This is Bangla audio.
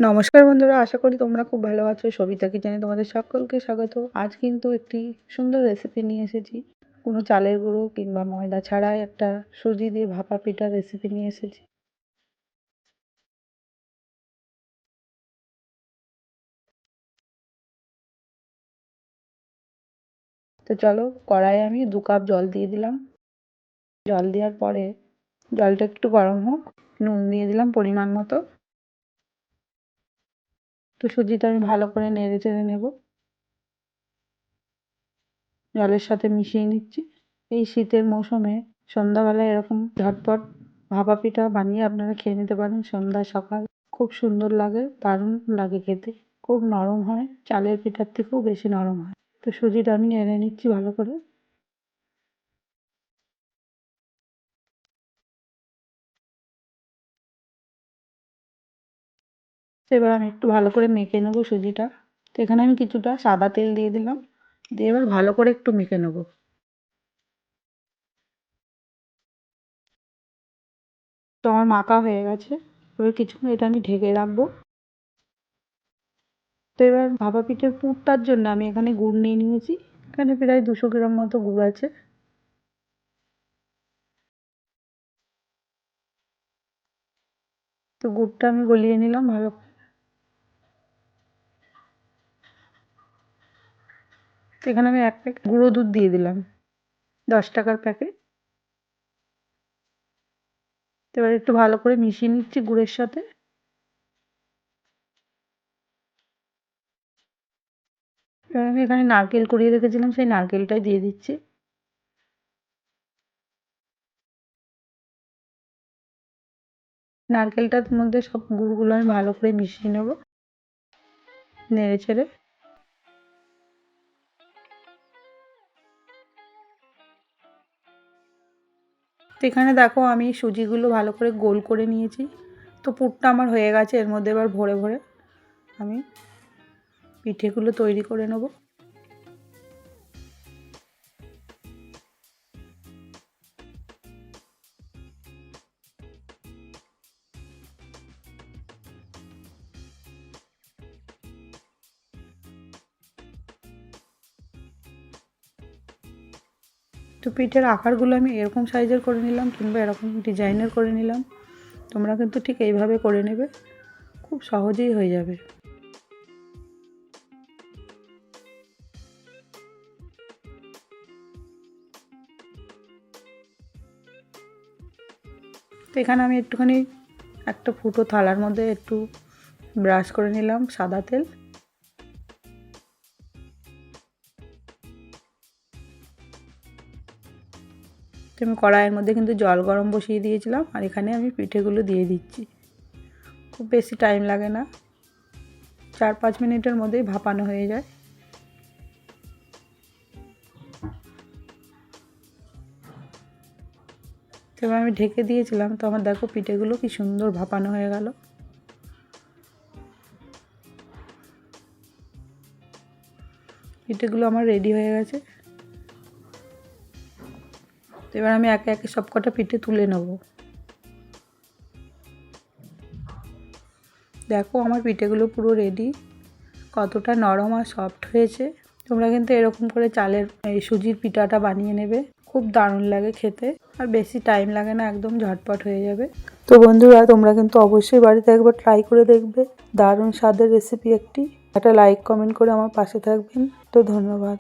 নমস্কার বন্ধুরা, আশা করি তোমরা খুব ভালো আছো। সবিতা কিচেনে তোমাদের সকলকে স্বাগত। আজ কিন্তু একটি সুন্দর রেসিপি নিয়ে এসেছি। কোনো চালের গুঁড়ো কিংবা ময়দা ছাড়াই একটা সুজি দিয়ে ভাপা পিঠার রেসিপি নিয়ে এসেছি। তো চলো, কড়াইয়ে আমি 2 কাপ জল দিয়ে দিলাম। জল দেওয়ার পরে জলটা একটু গরম হোক, নুন দিয়ে দিলাম পরিমাণ মতো। তো সুজিটা আমি ভালো করে নেড়ে চেড়ে নেব, জলের সাথে মিশিয়ে নিচ্ছি। এই শীতের মৌসুমে সন্ধ্যাবেলায় এরকম ঝটপট ভাপা পিঠা বানিয়ে আপনারা খেয়ে নিতে পারেন। সন্ধ্যা সকাল খুব সুন্দর লাগে, দারুণ লাগে খেতে। খুব নরম হয়, চালের পিঠার থেকেও বেশি নরম হয়। তো সুজিটা আমি নেড়ে নিচ্ছি ভালো করে। তো এবার আমি একটু ভালো করে মেখে নেবো সুজিটা। তো এখানে আমি কিছুটা সাদা তেল দিয়ে দিলাম, দিয়ে এবার ভালো করে একটু মেখে নেবো। তো আমার মাখা হয়ে গেছে। এবার কিছুক্ষণ এটা আমি ঢেকে রাখবো। তো এবার ভাপা পিঠের পুরটার জন্য আমি এখানে গুড় নিয়ে নিয়েছি। এখানে প্রায় 200 গ্রাম মতো গুড় আছে। তো গুড়টা আমি গলিয়ে নিলাম ভালো। তো এখানে আমি 1 প্যাকেট গুঁড়ো দুধ দিয়ে দিলাম, 10 টাকার প্যাকেট। তো এবার একটু ভালো করে মিশিয়ে নিচ্ছি গুড়ের সাথে। এবার আমি এখানে নারকেল কুড়িয়ে রেখেছিলাম, সেই নারকেলটাই দিয়ে দিচ্ছি। নারকেলটার মধ্যে সব গুড়গুলো আমি ভালো করে মিশিয়ে নেব, নেড়ে চেড়ে। তো এখানে দেখো আমি সুজিগুলো ভালো করে গোল করে নিয়েছি। তো পুরটা আমার হয়ে গেছে। এর মধ্যে এবার ভরে ভরে আমি পিঠেগুলো তৈরি করে নেব। তো পিঠের আকারগুলো আমি এরকম সাইজের করে নিলাম কিংবা এরকম ডিজাইনের করে নিলাম। তোমরা কিন্তু ঠিক এইভাবে করে নেবে, খুব সহজেই হয়ে যাবে। তো এখানে আমি একটুখানি একটা ফুটো থালার মধ্যে একটু ব্রাশ করে নিলাম সাদা তেল। তো আমি কড়াইয়ের মধ্যে কিন্তু জল গরম বসিয়ে দিয়েছিলাম, আর এখানে আমি পিঠেগুলো দিয়ে দিচ্ছি। খুব বেশি টাইম লাগে না, 4-5 মিনিটের মধ্যেই ভাপানো হয়ে যায়। তো এবার আমি ঢেকে দিয়েছিলাম। তো আমার দেখো পিঠেগুলো কি সুন্দর ভাপানো হয়ে গেল। পিঠেগুলো আমার রেডি হয়ে গেছে। তো এবার আমি একে একে সব কটা পিঠে তুলে নেব। দেখো আমার পিঠেগুলো পুরো রেডি, কতটা নরম আর সফট হয়েছে। তোমরা কিন্তু এরকম করে চালের এই সুজির পিঠাটা বানিয়ে নেবে, খুব দারুণ লাগে খেতে। আর বেশি টাইম লাগে না, একদম ঝটপট হয়ে যাবে। তো বন্ধুরা, তোমরা কিন্তু অবশ্যই বাড়িতে একবার ট্রাই করে দেখবে। দারুণ স্বাদের রেসিপি একটি। একটা লাইক কমেন্ট করে আমার পাশে থাকবেন। তো ধন্যবাদ।